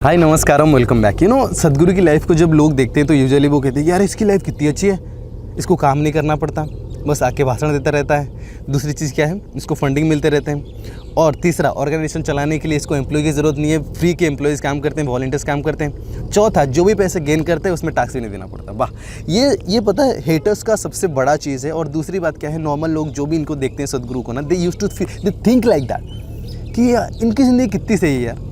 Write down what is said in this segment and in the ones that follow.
हाय नमस्कारम, welcome back. सदगुरु की life को जब लोग देखते हैं तो यूजुअली वो कहते हैं कि यार इसकी लाइफ कितनी अच्छी है, इसको काम नहीं करना पड़ता, बस आके भाषण देता रहता है। दूसरी चीज़ क्या है, इसको फंडिंग मिलते रहते हैं। और तीसरा, ऑर्गेनाइजेशन चलाने के लिए इसको एम्प्लॉय की ज़रूरत नहीं है, फ्री के एम्प्लॉयज़ काम करते हैं, वॉलंटियर्स काम करते हैं। चौथा, जो भी पैसे गेन करते हैं उसमें टैक्स भी नहीं देना पड़ता। वाह, ये पता है हेटर्स का सबसे बड़ा चीज़ है। और दूसरी बात क्या है, नॉर्मल लोग जो भी इनको देखते हैं सदगुरु को ना, they used to think like that कि इनकी ज़िंदगी कितनी सही है यार।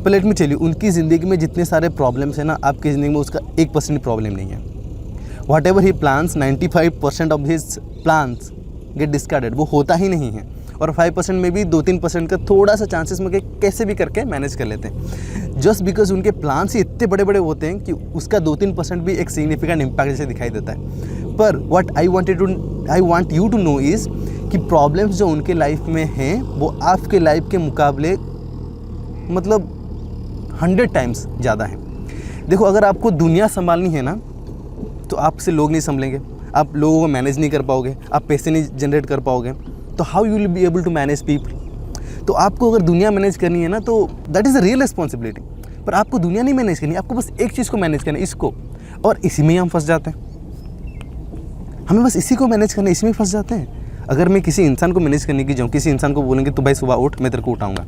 पर लेट मी टेल यू, उनकी ज़िंदगी में जितने सारे प्रॉब्लम्स हैं ना, आपकी ज़िंदगी में उसका 1% प्रॉब्लम नहीं है। Whatever he plans, 95% of his plans get discarded, वो होता ही नहीं है। और 5% में भी 2-3% का थोड़ा सा चांसेस में कैसे भी करके मैनेज कर लेते हैं। जस्ट बिकॉज उनके प्लान्स ही इतने बड़े बड़े होते हैं कि उसका 2-3% भी एक सिग्निफिकेंट इम्पैक्ट जैसे दिखाई देता है। पर what I want you to know is कि प्रॉब्लम्स जो उनके लाइफ में हैं वो आपके लाइफ के मुकाबले मतलब 100 टाइम्स ज़्यादा है। देखो, अगर आपको दुनिया संभालनी है ना, तो आपसे लोग नहीं संभलेंगे, आप लोगों को मैनेज नहीं कर पाओगे, आप पैसे नहीं जनरेट कर पाओगे, तो how you will be able to manage people. तो आपको अगर दुनिया मैनेज करनी है ना, तो that is a real responsibility. पर आपको दुनिया नहीं मैनेज करनी, आपको बस एक चीज़ को मैनेज करना है, इसको। और इसी में ही हम फंस जाते हैं। हमें बस इसी को मैनेज करना है, इसी में फंस जाते हैं। अगर मैं किसी इंसान को मैनेज करने की जाऊँ, किसी इंसान को बोलेंगे तो भाई सुबह उठ, मैं तेरे को उठाऊँगा,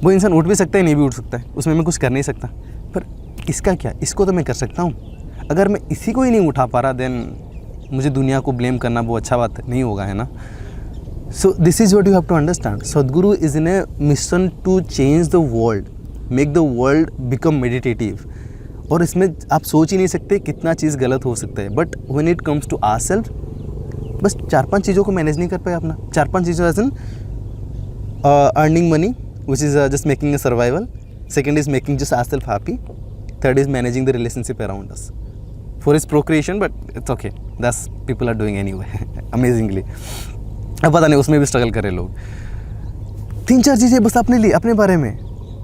वो इंसान उठ भी सकता है, नहीं भी उठ सकता है, उसमें मैं कुछ कर नहीं सकता। पर इसका क्या, इसको तो मैं कर सकता हूँ। अगर मैं इसी को ही नहीं उठा पा रहा, देन मुझे दुनिया को ब्लेम करना वो अच्छा बात नहीं होगा, है ना। So this is what you have to understand. Sadhguru is in a mission to change the world, make the world become meditative. और इसमें आप सोच ही नहीं सकते कितना चीज़ गलत हो सकता है। But when it comes to ourself, बस 4-5 चीज़ों को मैनेज नहीं कर पाए अपना। 4-5 चीज़ों as an earning money, which is just making a survival. Second is making just ourselves happy. Third is managing the relationship around us. Fourth is procreation, but it's okay. That's people are doing anyway, amazingly. अब पता नहीं उसमें भी struggle कर रहे लोग। 3-4 चीज़ें बस अपने लिए, अपने बारे में।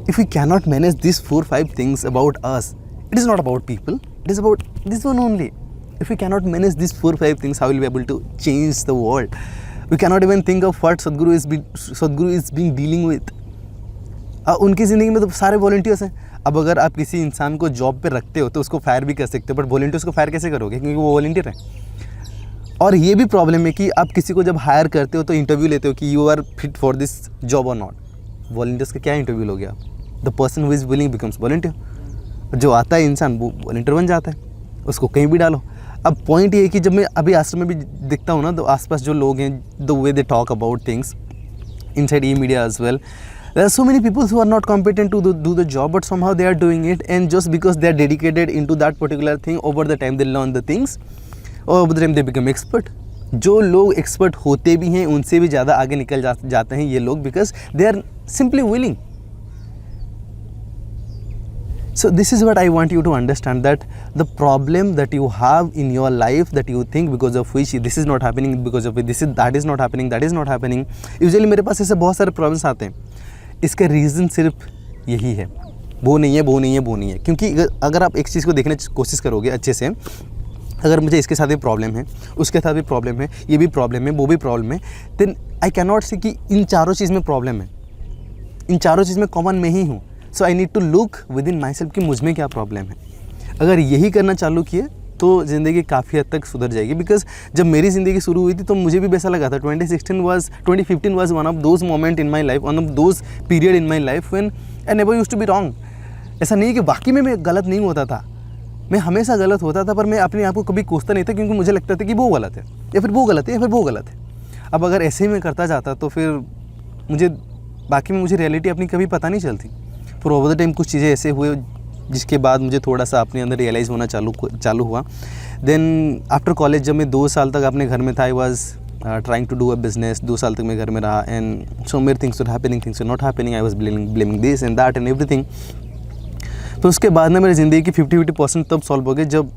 If we cannot manage these 4-5 things about us, it is not about people. It is about this one only. If we cannot manage these 4-5 things, how will we be able to change the world? We cannot even think of what Sadhguru is being dealing with. उनकी ज़िंदगी में तो सारे volunteers हैं। अब अगर आप किसी इंसान को जॉब पे रखते हो तो उसको फायर भी कर सकते हो, बट वॉलंटियर्स को फायर कैसे करोगे, क्योंकि वो वॉलंटियर है। और ये भी प्रॉब्लम है कि आप किसी को जब हायर करते हो तो इंटरव्यू लेते हो कि you are fit for this job और नॉट। वॉलंटियर्स का क्या इंटरव्यू लोगे आप? The person who is willing becomes volunteer. जो आता है इंसान वो वॉलंटियर बन जाता है, उसको कहीं भी डालो। अब पॉइंट ये है कि जब मैं अभी आश्रम में भी दिखता हूँ ना, तो आसपास जो लोग हैं, the way they talk about things inside e-media as well, there are so many people who are not competent to do the job, but somehow they are doing it, and just because they are dedicated into that particular thing, over the time they learn the things, or over the time they become expert. जो लोग expert होते भी हैं उनसे भी ज़्यादा आगे निकल जाते हैं ये लोग, because they are simply willing. So this is what I want you to understand, that the problem that you have in your life, that you think because of which this is not happening, because of which that is not happening, that is not happening. Usually मेरे पास ऐसे बहुत सारे problems आते हैं। इसका reason सिर्फ यही है, वो नहीं है, वो नहीं है, वो नहीं है। क्योंकि अगर आप एक चीज़ को देखने की कोशिश करोगे अच्छे से, अगर मुझे इसके साथ भी प्रॉब्लम है, उसके साथ भी प्रॉब्लम है, ये भी प्रॉब्लम है, वो भी प्रॉब्लम है, देन आई कैन नॉट से कि इन चारों चीज़ में प्रॉब्लम है, इन चारों चीज़ में कॉमन में ही हूँ। So I need to look within myself कि मुझ में क्या प्रॉब्लम है। अगर यही करना चालू किए तो ज़िंदगी काफ़ी हद तक सुधर जाएगी। बिकॉज जब मेरी ज़िंदगी शुरू हुई थी तो मुझे भी वैसा लगा था। 2015 was one of those moment in my life, one of those period in my life when I never used to be wrong. ऐसा नहीं कि बाकी में मैं गलत नहीं होता था, मैं हमेशा गलत होता था, पर मैं अपने आप को कभी कोसता नहीं था, क्योंकि मुझे लगता था कि वो गलत है, या फिर वो गलत है, या फिर वो गलत है। अब अगर ऐसे ही मैं करता जाता तो फिर मुझे बाकी में मुझे रियलिटी अपनी कभी पता नहीं चलती। फिर ओवर द टाइम कुछ चीज़ें ऐसे हुए जिसके बाद मुझे थोड़ा सा अपने अंदर रियलाइज़ होना चालू हुआ। देन आफ्टर कॉलेज जब मैं 2 साल तक अपने घर में था, I was trying to do a business. 2 साल तक मैं घर में रहा, एंड सो मेरी things were happening, things were not happening, I was blaming this and that and everything. तो उसके बाद ना मेरी ज़िंदगी की 50% तब सॉल्व हो गई जब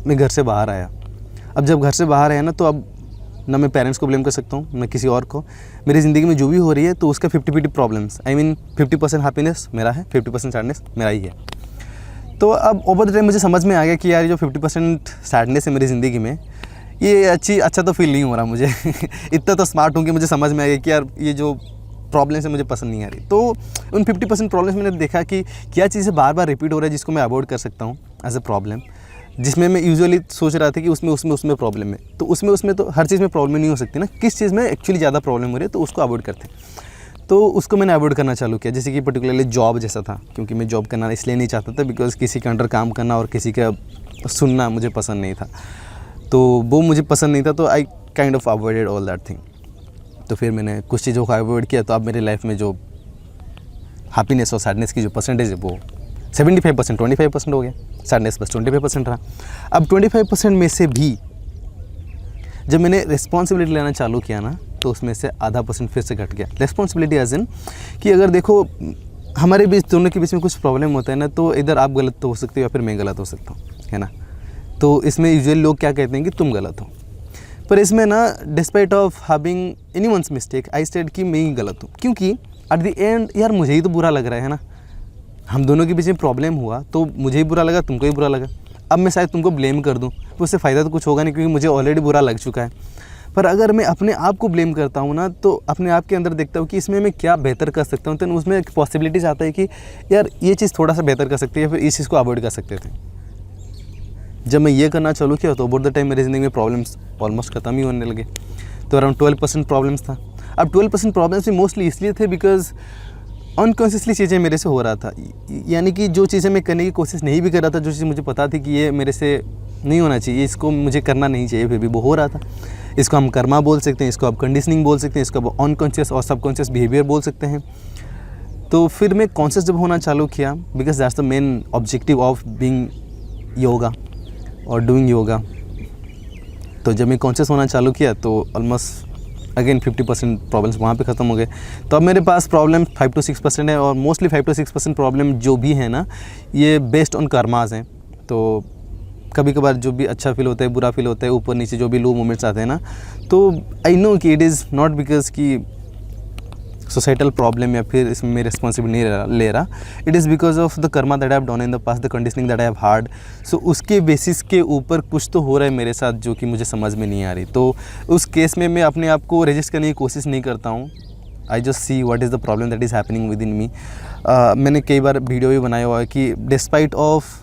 मैं घर से बाहर आया। अब जब घर से बाहर आया ना, तो अब ना मैं पेरेंट्स को ब्लेम कर सकता हूँ, ना किसी और को। मेरी ज़िंदगी में जो भी हो रही है तो उसका 50-50 प्रॉब्लम्स, आई मीन 50% हैप्पीनेस मेरा है, 50% सैडनेस मेरा ही है। तो अब ओवर द टाइम मुझे समझ में आ गया कि यार जो 50% सैडनेस है मेरी ज़िंदगी में, ये अच्छा तो फील नहीं हो रहा मुझे। इतना तो स्मार्ट हूँ कि मुझे समझ में आ गया कि यार ये जो प्रॉब्लम से मुझे पसंद नहीं आ रही। तो उन 50% प्रॉब्लम्स मैंने देखा कि क्या चीज़ें बार बार रिपीट हो रहा है जिसको मैं अवॉइड कर सकता हूँ एज अ प्रॉब्लम, जिसमें मैं यूजुअली सोच रहा था कि उसमें प्रॉब्लम है। तो उसमें तो हर चीज़ में प्रॉब्लम नहीं हो सकती ना, किस चीज़ में एक्चुअली ज़्यादा प्रॉब्लम हो रही है तो उसको अवॉइड करते हैं। तो उसको मैंने अवॉइड करना चालू किया, जैसे कि पर्टिकुलरली जॉब जैसा था, क्योंकि मैं जॉब करना इसलिए नहीं चाहता था बिकॉज किसी के अंडर काम करना और किसी का सुनना मुझे पसंद नहीं था। तो वो मुझे पसंद नहीं था, तो I kind of avoided all that thing. तो फिर मैंने कुछ चीज़ों को अवॉइड किया, तो अब मेरी लाइफ में जो हैप्पीनेस और सैडनेस की जो परसेंटेज है वो 75% 25% हो गया, सैडनेस बस 25% रहा। अब 25% में से भी जब मैंने रिस्पॉन्सिबिलिटी लेना चालू किया ना, तो उसमें से आधा % फिर से घट गया। रिस्पॉन्सिबिलिटी एज इन कि अगर देखो हमारे बीच दोनों के बीच में कुछ प्रॉब्लम होता है ना, तो इधर आप गलत तो हो सकते हो या फिर मैं गलत हो सकता हूँ, है ना। तो इसमें यूजुअली लोग क्या कहते हैं कि तुम गलत हो, पर इसमें ना despite of having anyone's mistake I stayed कि मैं ही गलत हूँ, क्योंकि एट द एंड यार मुझे ही तो बुरा लग रहा है ना। हम दोनों के बीच में प्रॉब्लम हुआ तो मुझे ही बुरा लगा, तुमको ही बुरा लगा। अब मैं शायद तुमको ब्लेम कर दूँ तो उससे फ़ायदा तो कुछ होगा नहीं, क्योंकि मुझे ऑलरेडी बुरा लग चुका है। पर अगर मैं अपने आप को ब्लेम करता हूँ ना, तो अपने आप के अंदर देखता हूँ कि इसमें मैं क्या बेहतर कर सकता हूँ, तो उसमें एक पॉसिबिलिटीज़ आता है कि यार ये चीज़ थोड़ा सा बेहतर कर सकते हैं या फिर इस चीज़ को अवॉइड कर सकते थे। जब मैं ये करना चालू किया तो ओवर द टाइम मेरी ज़िंदगी में प्रॉब्लम्स ऑलमोस्ट ख़त्म ही होने लगे। तो अराउंड 12% प्रॉब्लम्स था। अब 12% प्रॉब्लम्स भी मोस्टली इसलिए थे बिकॉज अनकॉन्शियसली चीज़ें मेरे से हो रहा था, यानी कि जो चीज़ें मैं करने की कोशिश नहीं भी कर रहा था, जो चीज़ मुझे पता थी कि ये मेरे से नहीं होना चाहिए, इसको मुझे करना नहीं चाहिए, फिर भी वो हो रहा था। इसको हम कर्मा बोल सकते हैं, इसको आप कंडीशनिंग बोल सकते हैं, इसको आप अनकॉन्शियस और सबकॉन्शियस बिहेवियर बोल सकते हैं। तो फिर मैं कॉन्शियस जब होना चालू किया, because that's the main objective of being yoga और डूइंग योगा। तो जब मैं कॉन्शियस होना चालू किया तो ऑलमोस्ट अगेन 50% प्रॉब्लम्स वहाँ पे ख़त्म हो गए। तो अब मेरे पास प्रॉब्लम 5 to 6% है, और मोस्टली 5 to 6% प्रॉब्लम जो भी है ना, ये बेस्ड ऑन कर्मास हैं। तो कभी कभार जो भी अच्छा फील होता है, बुरा फील होता है, ऊपर नीचे जो भी लो मोमेंट्स आते हैं ना, तो आई नो कि इट इज़ नॉट बिकॉज कि सोसाइटल प्रॉब्लम या फिर इसमें मैं रिस्पॉन्सिबिलिटी नहीं ले रहा। It is because of the karma that I have done in the past, the conditioning that I have heard. So उसके बेसिस के ऊपर कुछ तो हो रहा है मेरे साथ जो कि मुझे समझ में नहीं आ रही। तो उस केस में मैं अपने आप को रजिस्ट करने की कोशिश नहीं करता हूँ। I just see what is the problem that is happening within me. मैंने कई बार वीडियो भी बनाया हुआ है कि डिस्पाइट ऑफ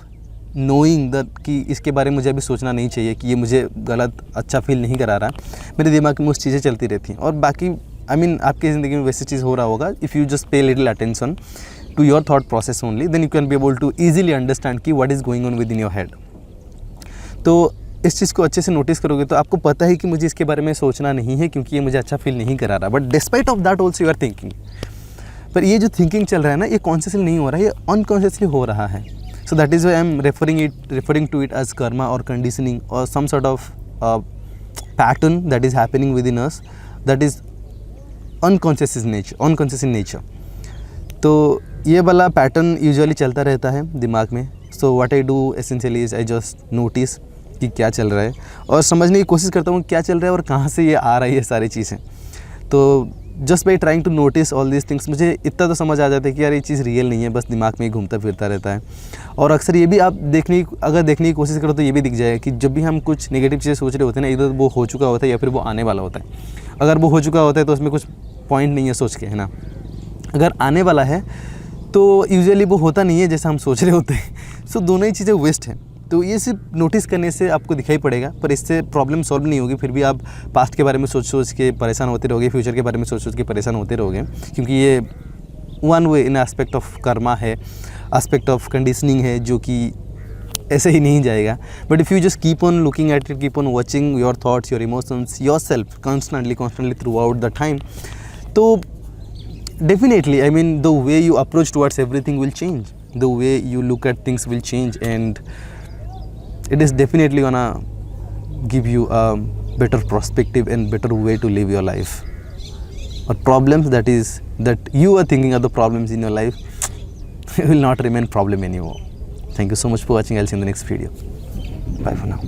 नोइंग दैट कि इसके बारे में मुझे अभी सोचना नहीं चाहिए कि ये मुझे गलत अच्छा फील नहीं करा रहा, मेरे दिमाग में उस चीज़ें चलती रहती हैं। और बाकी आपकी ज़िंदगी में वैसी चीज़ हो रहा होगा। If you just pay little attention to your thought process only, then you can be able to easily understand कि what is going on within your head. तो इस चीज़ को अच्छे से नोटिस करोगे तो आपको पता है कि मुझे इसके बारे में सोचना नहीं है, क्योंकि ये मुझे अच्छा फील नहीं करा रहा। But despite of that also you are thinking. पर ये जो थिंकिंग चल रहा है ना, ये कॉन्शियसली नहीं हो रहा है, ये अनकॉन्शियसली हो रहा है। So that is why I am referring to it as karma or conditioning or some sort of pattern that is happening within us that is unconscious in nature. तो ये वाला पैटर्न यूजुअली चलता रहता है दिमाग में। So what I do essentially is I just notice कि क्या चल रहा है और समझने की कोशिश करता हूँ क्या चल रहा है और कहाँ से ये आ रही है सारी चीज़ें। तो just by trying to notice all these things मुझे इतना तो समझ आ जाता है कि यार ये चीज़ रियल नहीं है, बस दिमाग में ही घूमता फिरता रहता है। और अक्सर ये भी आप अगर देखने की कोशिश करो तो ये भी दिख जाएगा कि जब भी हम कुछ नेगेटिव चीज़ें सोच रहे होते हैं ना, इधर वो हो चुका होता है या फिर वो आने वाला होता है। अगर वो हो चुका होता है तो उसमें कुछ पॉइंट नहीं है सोच के, है ना। अगर आने वाला है तो यूजुअली वो होता नहीं है जैसा हम सोच रहे होते हैं। सो दोनों ही चीज़ें वेस्ट हैं। तो ये सिर्फ नोटिस करने से आपको दिखाई पड़ेगा, पर इससे प्रॉब्लम सॉल्व नहीं होगी। फिर भी आप पास्ट के बारे में सोच के परेशान होते रहोगे, फ्यूचर के बारे में सोच के परेशान होते रहोगे, क्योंकि ये one way in aspect of Karma है, एस्पेक्ट ऑफ कंडीशनिंग है, जो कि ऐसे ही नहीं जाएगा। But if you just keep on looking at it, keep on watching your thoughts, your emotions, your self constantly through out the time, तो definitely the way you approach towards everything will change, the way you look at things will change, and it is definitely gonna give you a better perspective and better way to live your life. Or problems that you are thinking are the problems in your life will not remain problem anymore. Thank you so much for watching. I'll see you in the next video. Bye for now.